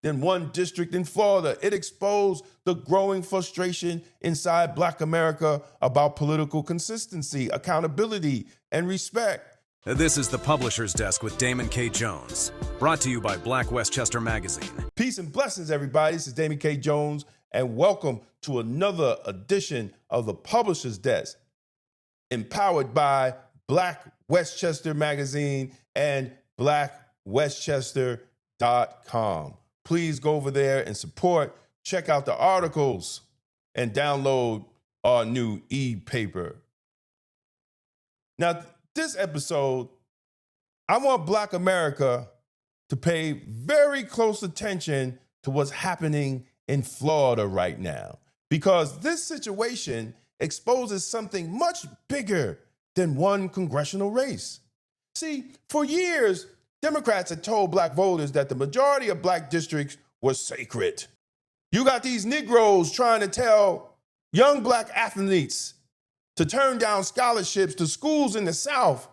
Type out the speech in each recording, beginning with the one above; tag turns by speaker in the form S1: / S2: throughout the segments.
S1: than one district in Florida. It exposed the growing frustration inside Black America about political consistency, accountability, and respect.
S2: This is the Publisher's Desk with Damon K. Jones, brought to you by Black Westchester Magazine.
S1: Peace and blessings, everybody. This is Damon K. Jones, and welcome to another edition of the Publisher's Desk, empowered by Black Westchester Magazine and blackwestchester.com. Please go over there and support, check out the articles, and download our new e-paper. Now, this episode, I want Black America to pay very close attention to what's happening in Florida right now, because this situation exposes something much bigger than one congressional race. See, for years, Democrats had told Black voters that the majority of Black districts were sacred. You got these Negroes trying to tell young Black athletes to turn down scholarships to schools in the South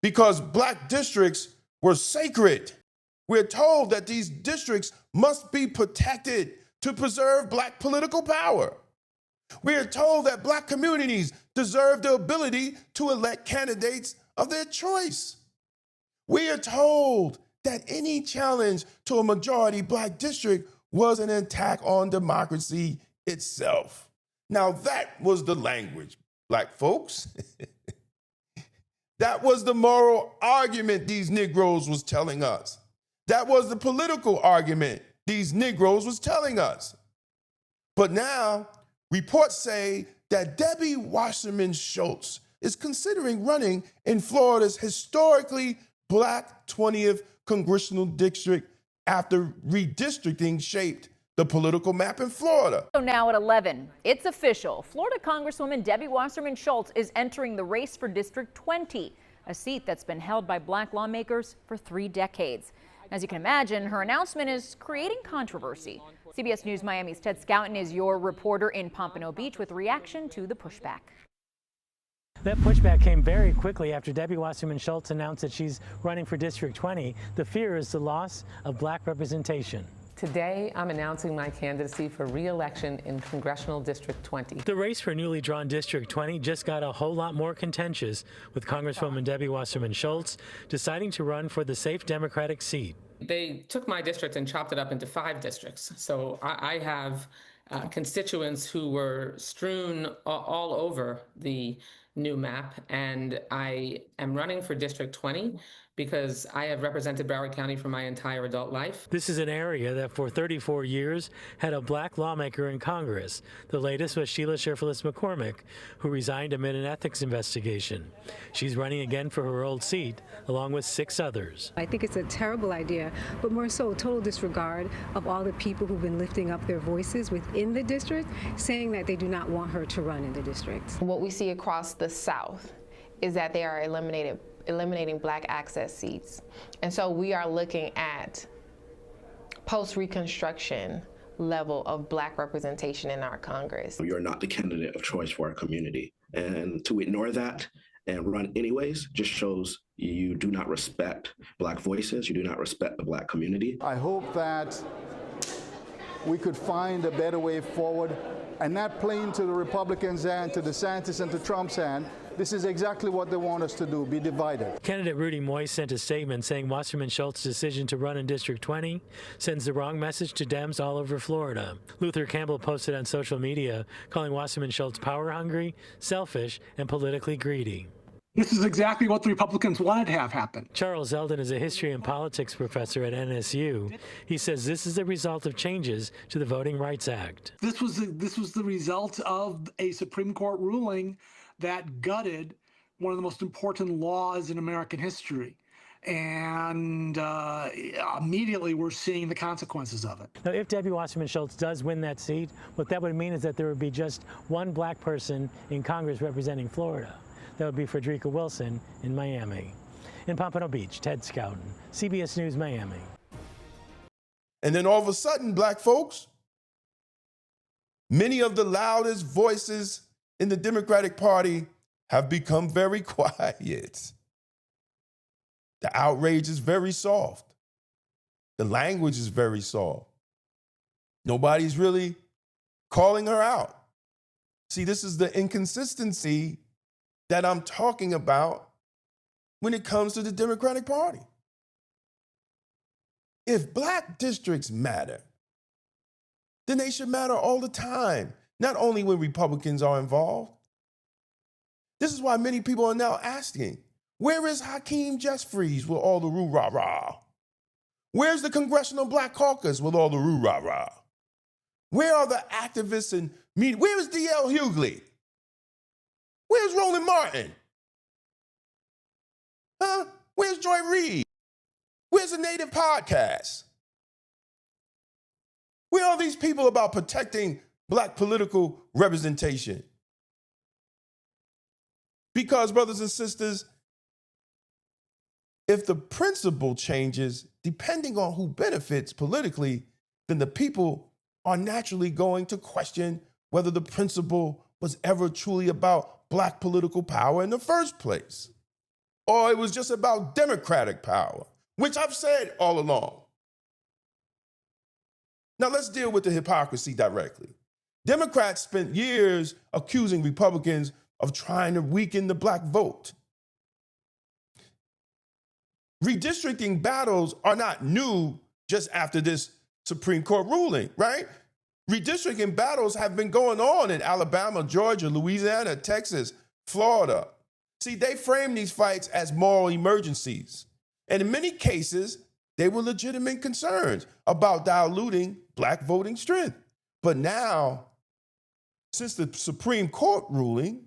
S1: because Black districts were sacred. We're told that these districts must be protected to preserve Black political power. We are told that Black communities deserve the ability to elect candidates of their choice. We are told that any challenge to a majority Black district was an attack on democracy itself. Now, that was the language, Black folks. That was the moral argument these Negroes was telling us. That was the political argument these Negroes was telling us. But now, reports say that Debbie Wasserman Schultz is considering running in Florida's historically Black 20th congressional district after redistricting shaped the political map in Florida.
S3: So now at 11, it's official. Florida Congresswoman Debbie Wasserman Schultz is entering the race for District 20, a seat that's been held by Black lawmakers for 3 decades. As you can imagine, her announcement is creating controversy. CBS News Miami's Ted Scouten is your reporter in Pompano Beach with reaction to the pushback.
S4: That pushback came very quickly after Debbie Wasserman Schultz announced that she's running for District 20. The fear is the loss of Black representation.
S5: Today, I'm announcing my candidacy for re-election in Congressional District 20.
S4: The race for newly drawn District 20 just got a whole lot more contentious, with Congresswoman Debbie Wasserman Schultz deciding to run for the safe Democratic seat.
S5: They took my district and chopped it up into 5 districts. So I have constituents who were strewn all over the new map, and I am running for District 20 because I have represented Broward County for my entire adult life.
S4: This is an area that for 34 years had a Black lawmaker in Congress. The latest was Sheila Sherfilis McCormick, who resigned amid an ethics investigation. She's running again for her old seat, along with 6 others.
S6: I think it's a terrible idea, but more so total disregard of all the people who've been lifting up their voices within the district, saying that they do not want her to run in the district.
S7: What we see across the South is that they are eliminating Black access seats. And so we are looking at post-Reconstruction level of Black representation in our Congress.
S8: You're not the candidate of choice for our community. And to ignore that and run anyways just shows you do not respect Black voices, you do not respect the Black community.
S9: I hope that we could find a better way forward and not playing to the Republicans' hand, to DeSantis and to Trump's hand. This is exactly what they want us to do, be divided.
S4: Candidate Rudy Moy sent a statement saying Wasserman Schultz's decision to run in District 20 sends the wrong message to Dems all over Florida. Luther Campbell posted on social media calling Wasserman Schultz power-hungry, selfish, and politically greedy.
S10: This is exactly what the Republicans wanted to have happen.
S4: Charles Eldon is a history and politics professor at NSU. He says this is the result of changes to the Voting Rights Act.
S10: This was the result of a Supreme Court ruling that gutted one of the most important laws in American history. And immediately we're seeing the consequences of it.
S4: Now, if Debbie Wasserman Schultz does win that seat, what that would mean is that there would be just one Black person in Congress representing Florida. That would be Frederica Wilson in Miami. In Pompano Beach, Ted Scouten, CBS News, Miami.
S1: And then all of a sudden, Black folks, many of the loudest voices in the Democratic Party have become very quiet. The outrage is very soft. The language is very soft. Nobody's really calling her out. See, this is the inconsistency that I'm talking about when it comes to the Democratic Party. If black districts matter, then they should matter all the time, not only when Republicans are involved. This is why many people are now asking, where is Hakeem Jeffries with all the roo-rah-rah? Where's the Congressional Black Caucus with all the roo-rah-rah? Where are the activists and media? Where is D.L. Hughley? Where's Roland Martin? Huh? Where's Joy Reid? Where's the Native Podcast? Where are these people about protecting black political representation? Because, brothers and sisters, if the principle changes, depending on who benefits politically, then the people are naturally going to question whether the principle was ever truly about black political power in the first place, or it was just about democratic power, which I've said all along. Now let's deal with the hypocrisy directly. Democrats spent years accusing Republicans of trying to weaken the black vote. Redistricting battles are not new just after this Supreme Court ruling, right? Redistricting battles have been going on in Alabama, Georgia, Louisiana, Texas, Florida. See, they framed these fights as moral emergencies. And in many cases, they were legitimate concerns about diluting black voting strength. But now, since the Supreme Court ruling,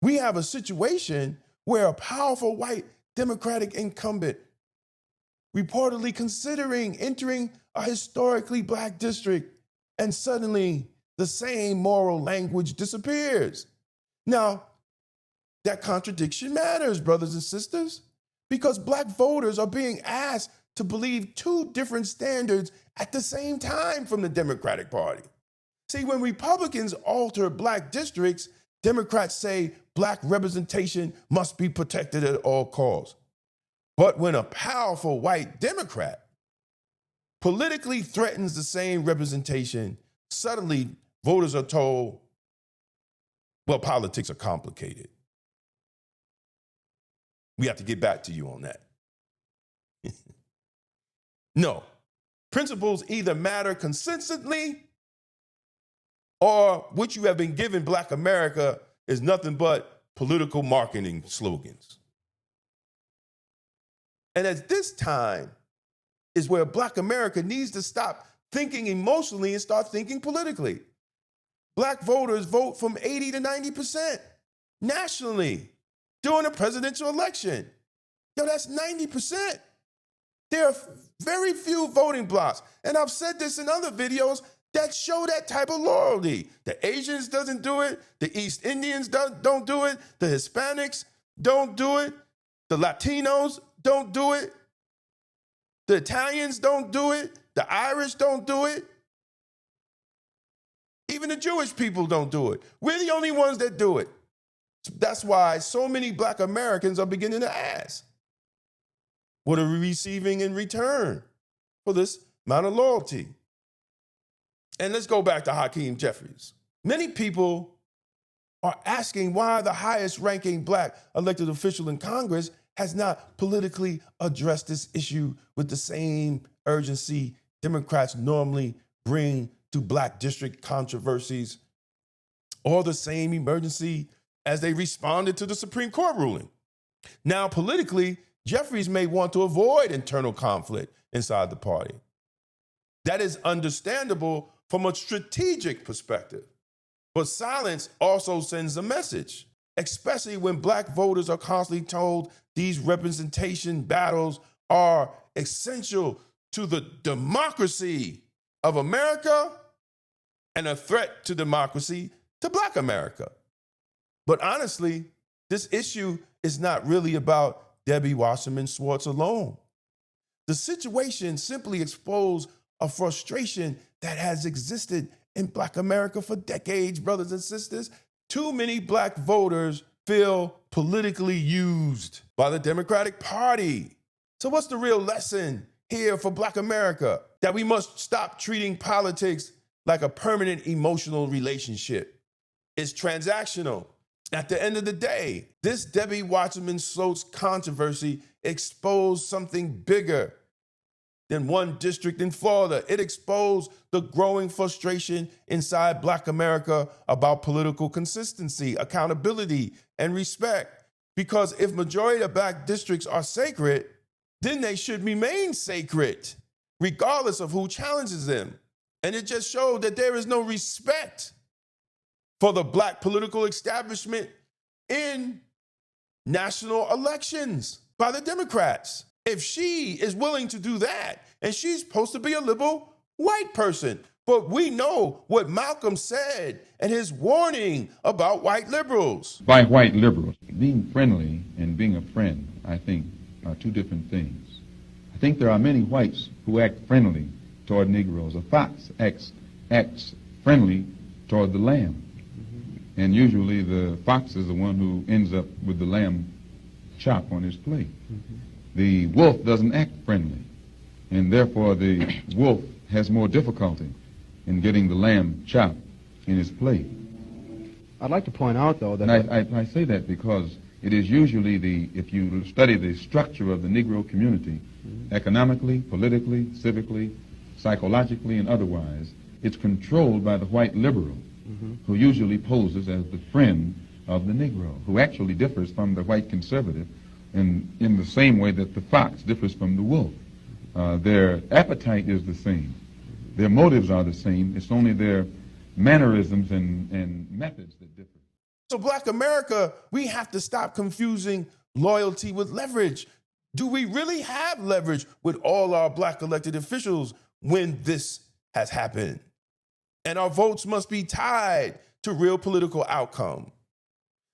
S1: we have a situation where a powerful white Democratic incumbent reportedly considering entering a historically black district, and suddenly the same moral language disappears. Now, that contradiction matters, brothers and sisters, because black voters are being asked to believe two different standards at the same time from the Democratic Party. See, when Republicans alter black districts, Democrats say black representation must be protected at all costs. But when a powerful white Democrat politically threatens the same representation, suddenly voters are told, well, politics are complicated. We have to get back to you on that. No, principles either matter consistently, or what you have been given black America is nothing but political marketing slogans. And at this time is where black America needs to stop thinking emotionally and start thinking politically. Black voters vote from 80 to 90% nationally during a presidential election. Yo, that's 90%. There are very few voting blocks. And I've said this in other videos that show that type of loyalty. The Asians doesn't do it. The East Indians don't do it. The Hispanics don't do it. The Latinos don't do it. The Italians don't do it. The Irish don't do it. Even the Jewish people don't do it. We're the only ones that do it. That's why so many black Americans are beginning to ask, what are we receiving in return for this amount of loyalty? And let's go back to Hakeem Jeffries. Many people are asking why the highest ranking black elected official in Congress has not politically addressed this issue with the same urgency Democrats normally bring to black district controversies, or the same emergency as they responded to the Supreme Court ruling. Now, politically, Jeffries may want to avoid internal conflict inside the party. That is understandable from a strategic perspective. But silence also sends a message, especially when black voters are constantly told these representation battles are essential to the democracy of America and a threat to democracy to black America. But honestly, this issue is not really about Debbie Wasserman Schultz alone. The situation simply exposed a frustration that has existed in black America for decades, brothers and sisters. Too many black voters feel politically used by the Democratic Party. So what's the real lesson here for black America? that we must stop treating politics like a permanent emotional relationship. It's transactional. At the end of the day, this Debbie Wasserman Schultz controversy exposed something bigger than one district in Florida. It exposed the growing frustration inside Black America about political consistency, accountability, and respect. Because if majority of Black districts are sacred, then they should remain sacred, regardless of who challenges them. And it just showed that there is no respect for the Black political establishment in national elections by the Democrats. If she is willing to do that, and she's supposed to be a liberal white person, but we know what Malcolm said and his warning about white liberals.
S11: By white liberals, being friendly and being a friend, I think, are two different things. I think there are many whites who act friendly toward Negroes. A fox acts friendly toward the lamb. And usually the fox is the one who ends up with the lamb chop on his plate. The wolf doesn't act friendly, and therefore the wolf has more difficulty in getting the lamb chop in his plate.
S12: I'd like to point out, though, that...
S11: And I say that because it is usually if you study the structure of the Negro community, economically, politically, civically, psychologically, and otherwise, it's controlled by the white liberal, who usually poses as the friend of the Negro, who actually differs from the white conservative in the same way that the fox differs from the wolf. Their appetite is the same. Their motives are the same. It's only their mannerisms and methods that differ.
S1: So Black America, we have to stop confusing loyalty with leverage. Do we really have leverage with all our Black elected officials when this has happened? And our votes must be tied to real political outcome,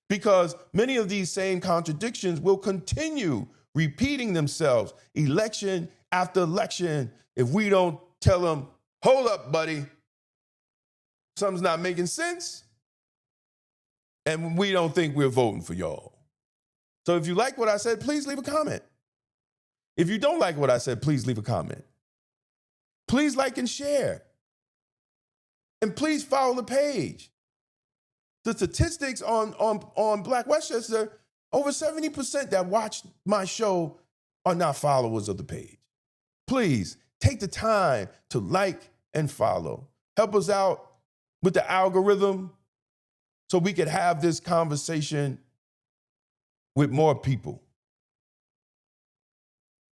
S1: because many of these same contradictions will continue repeating themselves election after election if we don't tell them, hold up, buddy, something's not making sense, and we don't think we're voting for y'all. So if you like what I said, please leave a comment. If you don't like what I said, please leave a comment. Please like and share. And please follow the page. The statistics on Black Westchester, over 70% that watch my show are not followers of the page. Please take the time to like and follow. Help us out with the algorithm so we could have this conversation with more people.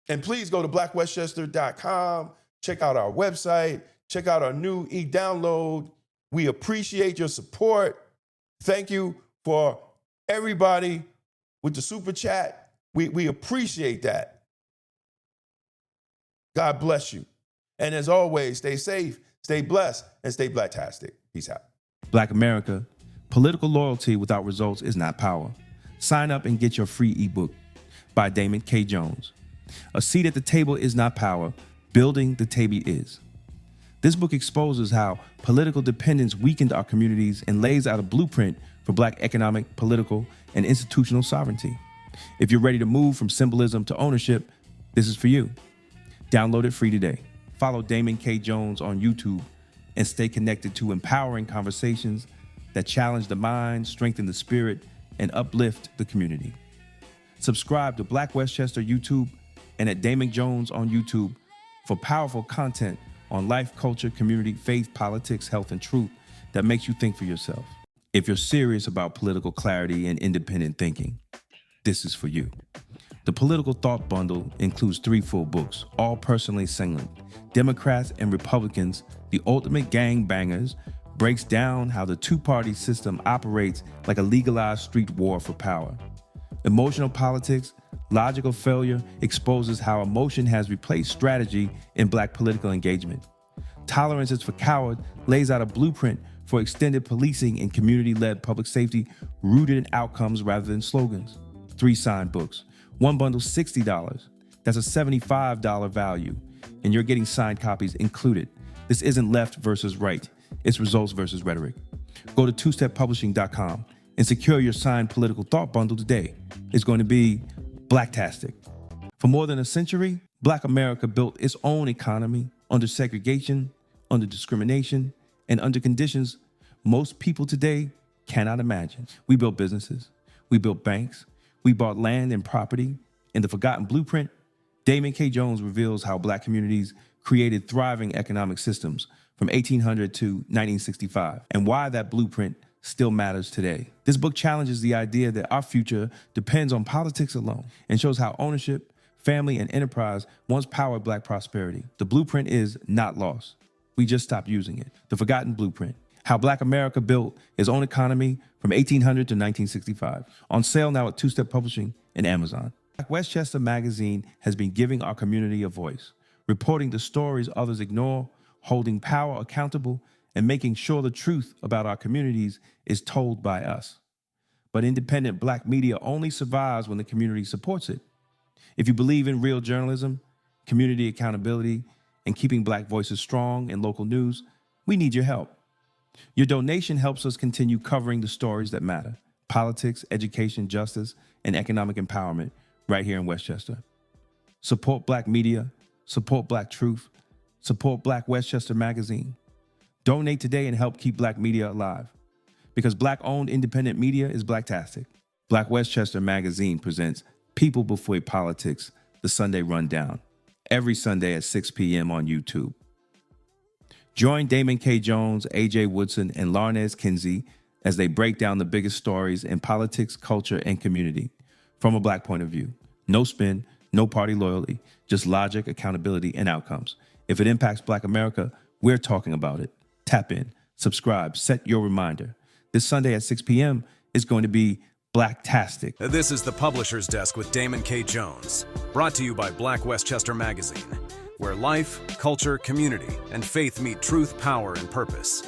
S1: And please go to blackwestchester.com, check out our website, check out our new e-download. We appreciate your support. Thank you for everybody with the super chat. We appreciate that. God bless you. And as always, stay safe, stay blessed, and stay blacktastic. Peace out.
S13: Black America, political loyalty without results is not power. Sign up and get your free ebook by Damon K. Jones. A seat at the table is not power. Building the table is. This book exposes how political dependence weakened our communities and lays out a blueprint for Black economic, political, and institutional sovereignty. If you're ready to move from symbolism to ownership, this is for you. Download it free today. Follow Damon K. Jones on YouTube and stay connected to empowering conversations that challenge the mind, strengthen the spirit, and uplift the community. Subscribe to Black Westchester YouTube and at Damon Jones on YouTube for powerful content on life, culture, community, faith, politics, health, and truth that makes you think for yourself. If you're serious about political clarity and independent thinking, this is for you. The Political Thought Bundle includes 3 full books, all personally salient. Democrats and Republicans, The Ultimate Gangbangers, breaks down how the two-party system operates like a legalized street war for power. Emotional Politics, Logical Failure exposes how emotion has replaced strategy in Black political engagement. Tolerance is for Cowards lays out a blueprint for extended policing and community-led public safety rooted in outcomes rather than slogans. 3 signed books. One bundle, $60. That's a $75 value, and you're getting signed copies included. This isn't left versus right. It's results versus rhetoric. Go to twosteppublishing.com and secure your signed Political Thought Bundle today. It's going to be Blacktastic. For more than a century, Black America built its own economy, under segregation, under discrimination, and under conditions most people today cannot imagine. We built businesses, we built banks, we bought land and property. In the Forgotten Blueprint, Damon K. Jones reveals how Black communities created thriving economic systems from 1800 to 1965, and why that blueprint still matters today. This book challenges the idea that our future depends on politics alone, and shows how ownership, family, and enterprise once powered Black prosperity. The blueprint is not lost. We just stopped using it. The Forgotten Blueprint: How Black America Built Its Own Economy from 1800 to 1965. On sale now at Two-Step Publishing and Amazon. Westchester Magazine has been giving our community a voice, reporting the stories others ignore, holding power accountable, and making sure the truth about our communities is told by us. But independent Black media only survives when the community supports it. If you believe in real journalism, community accountability, and keeping Black voices strong in local news, we need your help. Your donation helps us continue covering the stories that matter: politics, education, justice, and economic empowerment right here in Westchester. Support Black media, support Black truth, support Black Westchester Magazine. Donate today and help keep Black media alive. Because Black-owned independent media is Blacktastic. Black Westchester Magazine presents People Before Politics, the Sunday Rundown, every Sunday at 6 p.m. on YouTube. Join Damon K. Jones, A.J. Woodson, and Larnez Kinsey as they break down the biggest stories in politics, culture, and community from a Black point of view. No spin, no party loyalty, just logic, accountability, and outcomes. If it impacts Black America, we're talking about it. Tap in, subscribe, set your reminder. This Sunday at 6 p.m. is going to be Blacktastic.
S2: This is the Publisher's Desk with Damon K. Jones, brought to you by Black Westchester Magazine, where life, culture, community, and faith meet truth, power, and purpose.